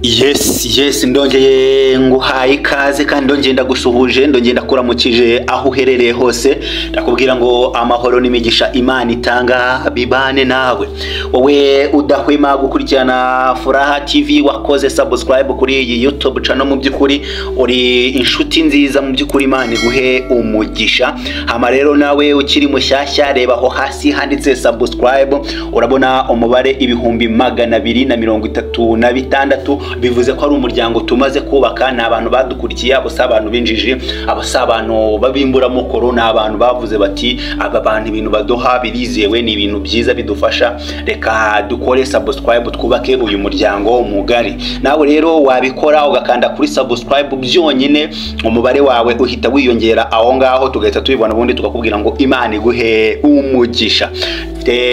Yes ndongeye nguhaye ikaze kandi ndongeye ndagusuhuje ndongeye ndakuramukije aho uherereye hose ndakubwira ngo amahoro n'imigisha Imana itanga bibane nawe wowe udahwema gukurikirana Furaha TV wakoze subscribe kuri iyi YouTube channel mu byukuri uri inshuti nziza mu byukuri Imana iguhe umugisha hama rero nawe ukiri mushyashya reba aho hasi handitse subscribe urabona umubare ibihumbi 236 bivuze ko ari umuryango tumaze kubaka n'abantu badukurikiye abo sabantu binjije abo sabantu babimbura mu corona abantu bavuze bati aba bantu ibintu badoha birizewe ni ibintu byiza bidufasha reka dukore subscribe twubake uyu muryango mugari nawe rero wabikora ugakanda kuri subscribe byonyine umubare wawe uhita wiyongera aho ngaho tugahita tubibona ubundi tukakubwira ngo Imana iguhe umugisha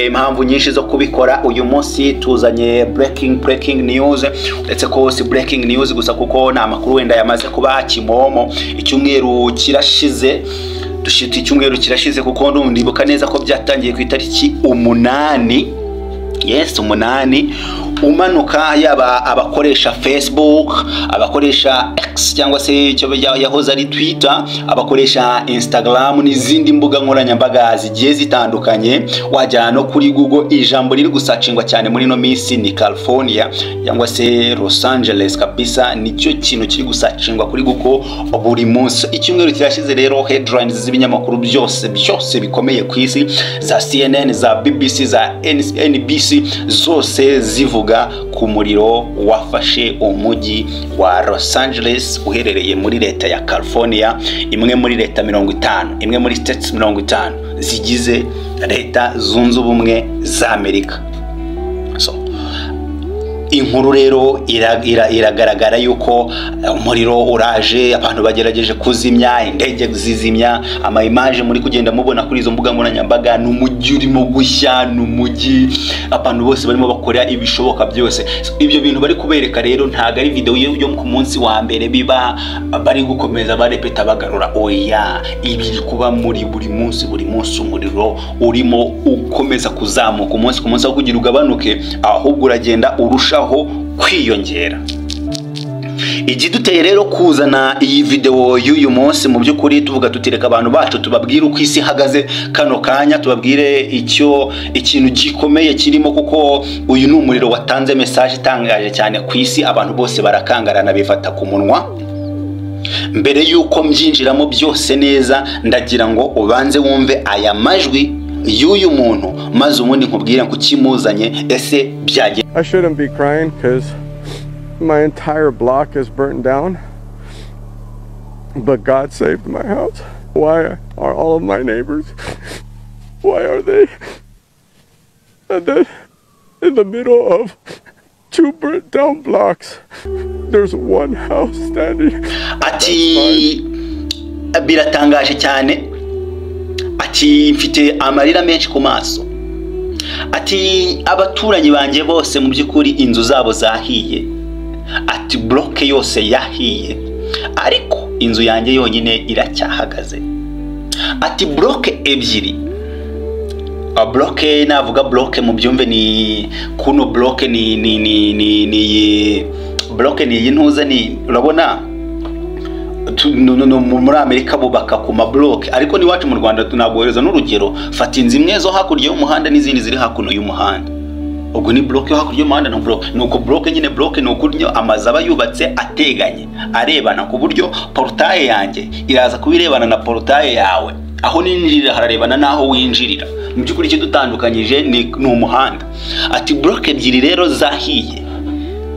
impamvu nyinshi zo kubikora uyu munsi tuzanye breaking news ndetse ko si breaking news gusa kuko na makuru wenda yamaze kuba Kimomo icyumweru kirashize dushita icyumweru kirashize kuko ndibuka neza ko byatangiye ku itariki 8 yes 8 umanuka yaba abakoresha Facebook abakoresha X cyangwa se cyo yahoze ari Twitter abakoresha Instagram n'izindi mbuga nkoranyambaga zigiye zitandukanye wajya no kuri Google ijambo riri gusacingwa cyane muri no minsi ni California cyangwa se Los Angeles kabisa nicyo kintu kiri gusacingwa kuri Google buri munsi icyumweru kirashize rero headlines z'ibinyamakuru byose bikomeye ku isi za CNN za BBC za NBC zose zivuga ku muriro wafashe umujyi wa Los Angeles uherereye muri leta ya California imwe muri leta 50 imwe muri states 50 zigize leta zunze ubumwe za Amerika inkuru rero iragaragara yuko umuriro uraje abantu bagerageje kuzimya indege zizimya ama image muri kugenda mubona kuri izo mbuga nkoranyambaga n'umujyi urimo gushya n'umujyi abantu bose barimo bakora ibishoboka byose ibyo bintu bari kubereka rero ntago ari video yo ku munsi wa mbere biba bari gukomeza barepeta bagarura oya ibiri kuba muri buri munsi umuriro urimo ukomeza kuzamuka umunsi ku munsi aho kugira ugabanuke ahubwo uragenda urusha aho kwiyongera igiduteye rero kuzana iyi video y'uyu munsi mu byukuri tuvuga tutireka abantu bacu tubabwire uko isi hagaze kano kanya tubabwire ikintu gikomeye kirimo kuko uyu ni umuriro watanze message itangaje cyane ku isi abantu bose barakangarana bifata ku munwa mbere yuko mbyinjiramo byose neza ndagira ngo ubanze wumve aya majwi y'uyu muntu maze ubundi nkubwire ko kimuzanye ese byagiye. I shouldn't be crying because my entire block is burnt down, but God saved my house. Why are all of my neighbors, why are they in the middle of 2 burnt down blocks? There's one house standing. Ati biratangaje cyane ati mfite amarira menshi ku maso ati abaturanyi banje bose mu byukuri inzu zabo zahiye ati block yose yahiye ariko inzu yanjye yonyine iracyahagaze ati block ebyiri block navuga block mu byumve ni kuno block ni block ni yintuza ni urabona muri Amerika bubaka ku mablock ariko ni wacu mu Rwanda tunagohereza n'urugero fata inzu imwe zo hakurya y'umuhanda n'izindi ziri hakuno y'umuhanda ubwo ni block yo hakurya y'umuhanda no block nuko block nyine block no kuryo amazaba yubatse ateganye arebana ku buryo portail yanjye iraza kubirebana na portail yawe aho ninjirira hararebana naho winjirira mu byukuri kidutandukanyije ni umuhanda ati block ebyiri rero zahiye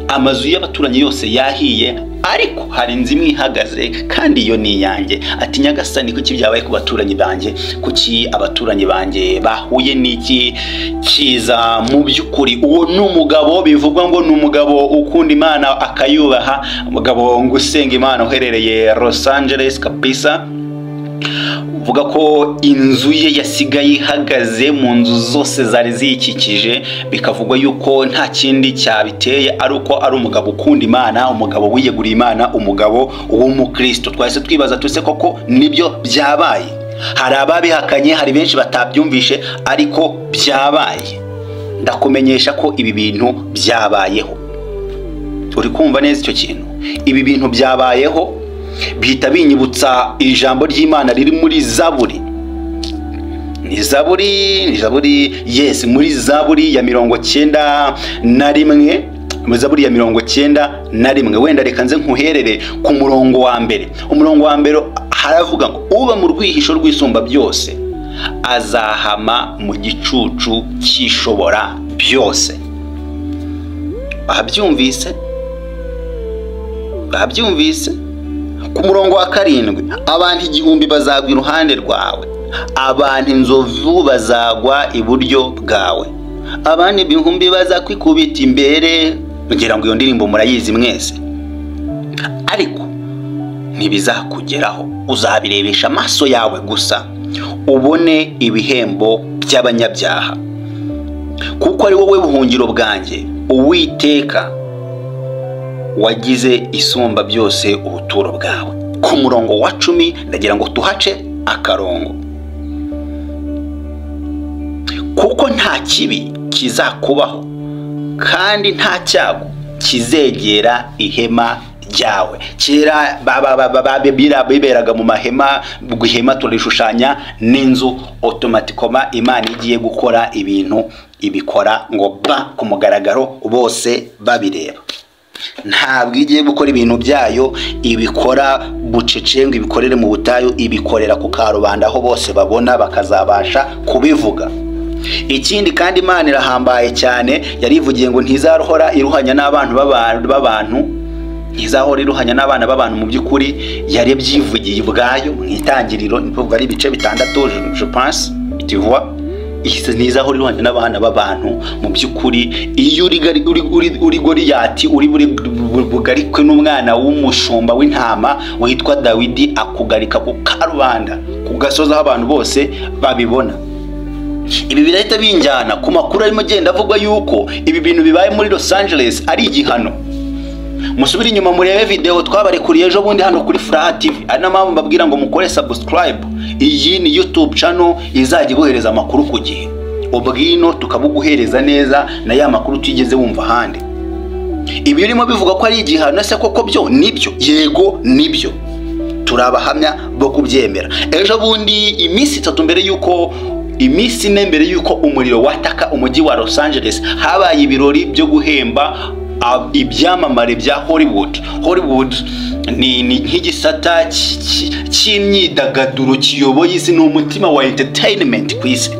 amazu y'abaturanyi yose yahiye ariko hari inzu imwe ihagaze kandi iyo ni yanjye ati Nyagasani kuki byabaye ku baturanyi banjye kuki abaturanyi banjye bahuye n'iki kiza mu byukuri uwo n'umugabo bivugwa ngo n'umugabo ukunda Imana akayubaha umugabo ngusenga Imana uherereye Los Angeles kabisa vuga ko inzu ye yasigaye ihagaze mu nzu zose zari zikikije bikavugwa yuko nta kindi cyabiteye ari uko ari umugabo ukunda Imana umugabo wiyeguriye Imana umugabo w'umukristo twahise twibaza tuse koko nibyo byabaye hari ababihakanye hari benshi batabyumvishe ariko byabaye ndakumenyesha ko ibi bintu byabayeho uri kumva neza icyo kintu? Ibi bintu byabayeho bihita binyibutsa ijambo ry'Imana riri muri Zaburi. Ni Zaburi, yes, muri Zaburi ya 91, muri Zaburi ya 91. Wenda reka nze nkuherere ku murongo wa mbere. Umurongo wa mbere haravuga ngo uba mu rwihisho rw'isumba byose azahama mu gicucu cyishobora byose. Babyumvise? Ku murongo wa 7, abantu 1000 bazagwa iruhande rwawe, abantu inzovu bazagwa iburyo bwawe, abandi 1000 bazakwikubita imbere. Ngira ngo iyo ndirimbo murayizi mwese, ariko ntibizakugeraho. Uzabirebesha amaso yawe gusa ubone ibihembo by'abanyabyaha, kuko ari wowe buhungiro bwanjye, Uwiteka wagize isumba byose ubuturo bwawe. Ku murongo wa 10 ndagira ngo tuhace akarongo, kuko nta kibi kizakubaho kandi nta cyago kizegera ihema ryawe. Kera biberaga mu mahema, guhema turishushanya n'inzu. Automatically Imana igiye gukora ibintu ibikora ngo ba ku mugaragaro bose babireba. Ntabwo igiye gukora ibintu byayo ibikora bucece ngo ibikorere mu butayu, ibikorera ku karubanda aho bose babona bakazabasha kubivuga. Ikindi kandi Imana irahambaye cyane, yarivugiye ngo ntizarohora iruhanya n'abantu b'abantu, ntizahora iruhanya n'abana b'abantu. Mu by'ukuri yari byivugiye ubwayo mu itangiriro, nivuga ari ibice 6 je pense, tu vois. Ntizahora iruhanya n'abana b'abantu. Mu by'ukuri iyo uri Goliyati, uri bugarikwe n'umwana w'umushumba w'intama witwa Dawidi, akugarika ku karubanda ku gasozi aho abantu bose babibona. Ibi birahita binjyana ku makuru arimo agenda avugwa yuko ibi bintu bibaye muri Los Angeles ari igihano. Musubire inyuma murebe video twabarekuriye ejo bundi hano kuri Furaha TV. Ari namwe mbabwira ngo mukore subscribe. Iyi ni YouTube channel izajya ibohereza amakuru ku gihe. Ubwino tukabuguhereza neza na ya makuru tugeze wumva handi. Ibi birimo bivuga ko ari igihano, se koko byo nibyo? Yego nibyo. Turabahamya bo kubyemera. Ejo bundi iminsi 3 mbere yuko iminsi 4 mbere yuko umuriro wataka umujyi wa Los Angeles, habaye ibirori byo guhemba ibyamamare bya Hollywood. Ni nk'igisata cy'imyidagaduro kiyoboye isi, n'umutima wa entertainment ku isi.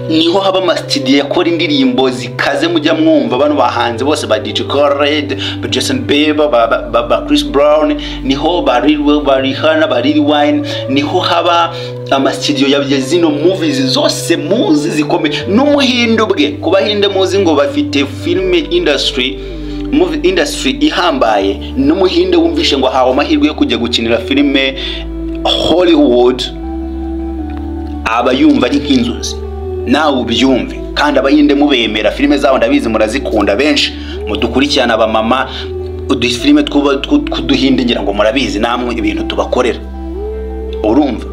Niho haba amastudio yakora indirimbo zikaze mujya mwumva bano bahanze bose ba DJ Khaled, ba Justin Bieber, ba Chris Brown, niho bari Rihanna, ba Lil Wayne. Niho haba amastudio ya zino movies zose muzi zikomeye. N'umuhindo bwe kubahinde muzi ngo bafite film movie industry ihambaye. N'umuhinde wumvishe ngo hawo amahirwe yo kujya gukinira filime Hollywood, aba yumva ari nk'inzozi. Nawe ubyumve, kandi abayinde mubemera filime zabo ndabizi murazikunda. Benshi mudukurikirana aba mama, udufilime kuduhinde ngira ngo murabizi namwe ibintu tubakorera. Urumva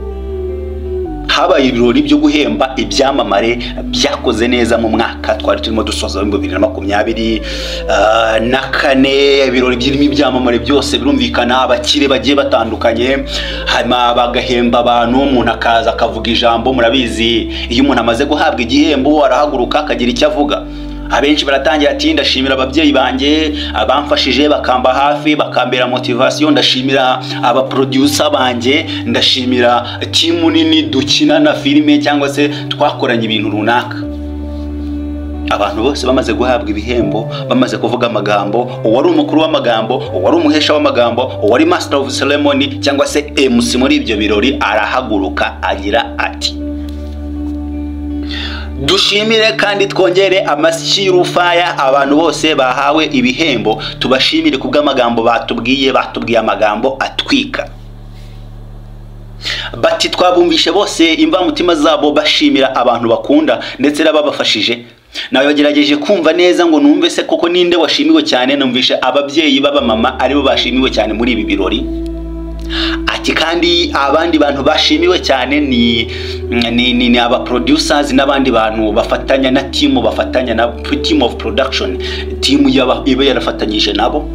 habaye ibirori byo guhemba ibyamamare byakoze neza mu mwaka twari turimo dusoza 2024. Ibirori byirimo ibyamamare byose birumvikana, abakire bagiye batandukanye, hanyuma bagahemba abantu. Umuntu akaza akavuga ijambo. Murabizi iyo umuntu amaze guhabwa igihembo arahaguruka akagira icyo avuga. Abenshi baratangira ati ndashimira ababyeyi banjye abamfashije bakamba hafi bakambera motivation, ndashimira aba producer banjye, ndashimira timu nini dukina na filime cyangwa se twakoranye ibintu runaka. Abantu bose bamaze guhabwa ibihembo, bamaze kuvuga amagambo, uwari umukuru w'amagambo, uwari umuhesha w'amagambo, uwari master of ceremony cyangwa se MC muri ibyo birori arahaguruka agira ati dushimire kandi twongere amashyirufaya abantu bose bahawe ibihembo, tubashimire kubw'amagambo batubwiye amagambo atwika. Bati twabumvishe bose imva mutima zabo bashimira abantu bakunda ndetse n'ababafashije. Nawe bagerageje kumva neza ngo numve se koko ninde washimiwe cyane. Numvishe ababyeyi baba mama aribo bashimiwe cyane muri ibi birori. ati kandi abandi bantu bashimiwe cyane ni aba producers n'abandi bantu bafatanya na team bafatanya na team of production team iba yarafatanyije nabo.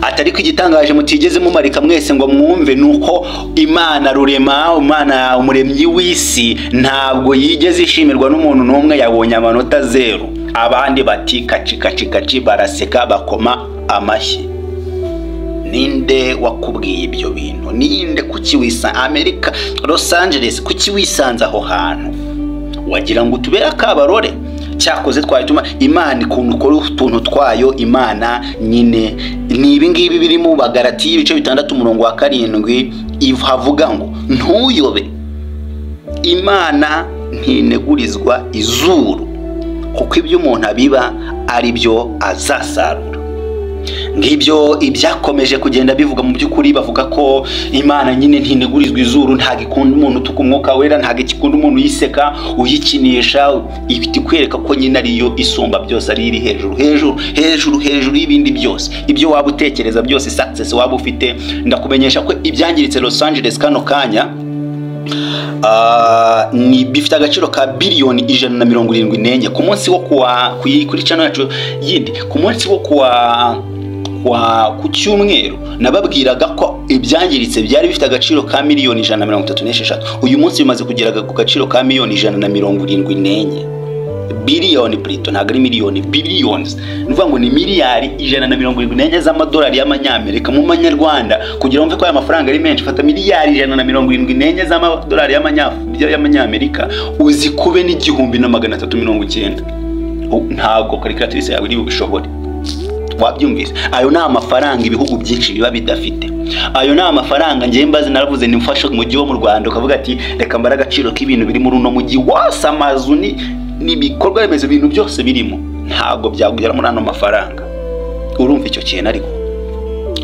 Atari ko igitangaje mutigeze mumarika mwese ngo mwumve nuko Imana rurema, Imana umuremyi w'isi ntabwo yigeze ishimirwa n'umuntu n'umwe yabonye amanota 0. Abandi bati kaci baraseka bakoma amashyi. Ninde wakubwiye ibyo bintu? Ninde kuki wisa America Los Angeles kuki wisanze aho hantu? Wagira ngo tubera kabarore cyakoze twahituma Imana ikuntu ukora utuntu twayo. Imana nyine ni ibingibi biri mu Bagalatiya ibice 6:7 ivuga ngo ntuyobe Imana ntinegurizwa izuru kuko ibyo umuntu abiba ari byo azasarura. Ngibyo ibyakomeje kugenda bivuga mu by'ukuri bavuga ko Imana nyine ntinegurizwa izuru, ntago ikunda umuntu tukumwuka wera, ntago ikunda umuntu yiseka uyikinisha, ifite kwereka ko nyine ariyo isumba byose, ari iri hejuru y'ibindi byose. Ibyo waba utekereza byose, success waba ufite, ndakumenyesha ko ibyangiritse Los Angeles kano kanya ni bifite agaciro ka biliyoni 174 ku munsi wo kuri channel yacu yindi. Ku munsi wo ku cyumweru nababwiraga ko ibyangiritse byari bifite agaciro ka miliyoni 136. Uyu munsi bimaze kugera ku gaciro ka miliyoni 174 biliyoni Brito, ntabwo ari miliyoni, billions. Nuvuga ngo ni miliyari 174 z'amadolari y'amanyamerika mu manyarwanda. Kugira umve ko aya mafaranga ari menshi, fata miliyari 174 z'amadolari y'amanyamerika uzikube n'igihumbi na 390. Ntabwo calculatrice yawe iri bubishobore. Wabyumvise? Ayo ni amafaranga ibihugu byinshi biba bidafite. Ayo ni amafaranga ngiye mbazi naravuze nimfashe mu gihe mu Rwanda ukavuga ati reka mbara agaciro k'ibintu biri muri uno mujyi wose, amazu n'ibikorwa remezo, ibintu byose birimo, ntabwo byagugera muri ano mafaranga. Urumva icyo kintu? Ariko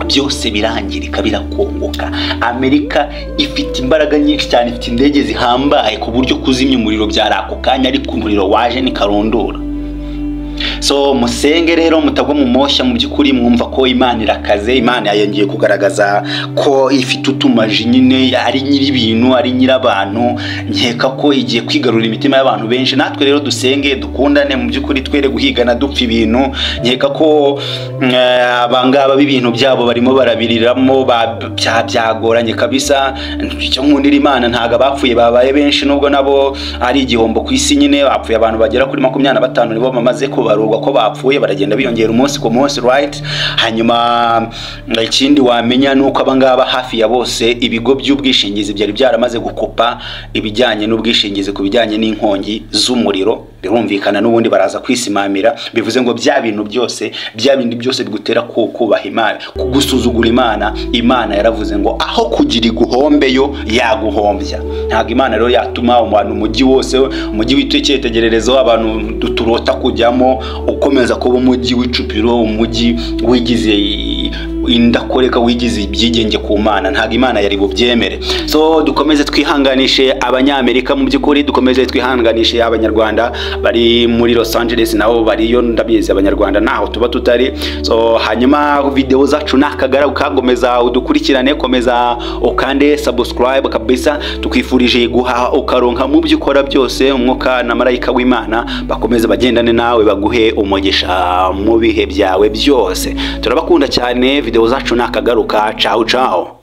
byose birangirika birakongoka. Amerika ifite imbaraga nyinshi cyane, ifite indege zihambaye ku buryo kuzimya umuriro byarako kanya, ariko umuriro waje ni karondora. So musenge rero mutagwa mu moshya, mu by'ukuri mwumva ko Imana irakaze. Imana yayongeye kugaragaza ko ifite utumaji nyine, ari nyiri ibintu, ari nyirabantu. Nkeka ko igiye kwigarurira imitima y'abantu benshi. Natwe rero dusenge, dukundane, mu by'ukuri twere guhigana dupfa ibintu. Nkeka ko abangaba b'ibintu byabo barimo barabiriramo byagoranye kabisa. Icyo nkundira Imana ntaga bapfuye babaye benshi, nubwo nabo ari igihombo ku isi nyine. Bapfuye abantu bagera kuri 25 nibo bamaze kubarurwa ko bapfuye, baragenda biyongera umunsi ku munsi, right? Hanyuma ikindi wamenya nuko abangaba hafi ya bose ibigo by'ubwishingizi byari byaramaze gukopa ibijyanye n'ubwishingizi ku bijyanye n'inkongi z'umuriro. Birumvikana n'ubundi baraza kwisimamira, bivuze ngo bya bindi byose bigutera kubaha Imana, kugusuzugura Imana. Imana yaravuze ngo aho kugira iguhombe yo yaguhombya. Ntabwo Imana rero yatuma umuntu umujyi wose, umujyi witekererezo abantu duturota kujyamo ukomeza kuba umujyi w'icupiro, umujyi wigize indakoreka, wigize ibyigenge ku Mana. Ntabwo Imana yari bubyemere. So dukomeze twihanganishe abanyamerika, mu by'ukuri dukomeze twihanganishe abanyarwanda bari muri Los Angeles, nabo bariyo ndabizi abanyarwanda naho tuba tutari. So hanyuma video zacu nakagara ukagomeza udukurikirane, komeza ukande subscribe kabisa. Tukwifurije guha ukaronka mu by'ukora byose, umwuka na marayika w'Imana bakomeze bagendane nawe, baguhe umugisha mu bihe byawe byose. Turabakunda cyane. Video zacu nakagaruka. Ciao ciao.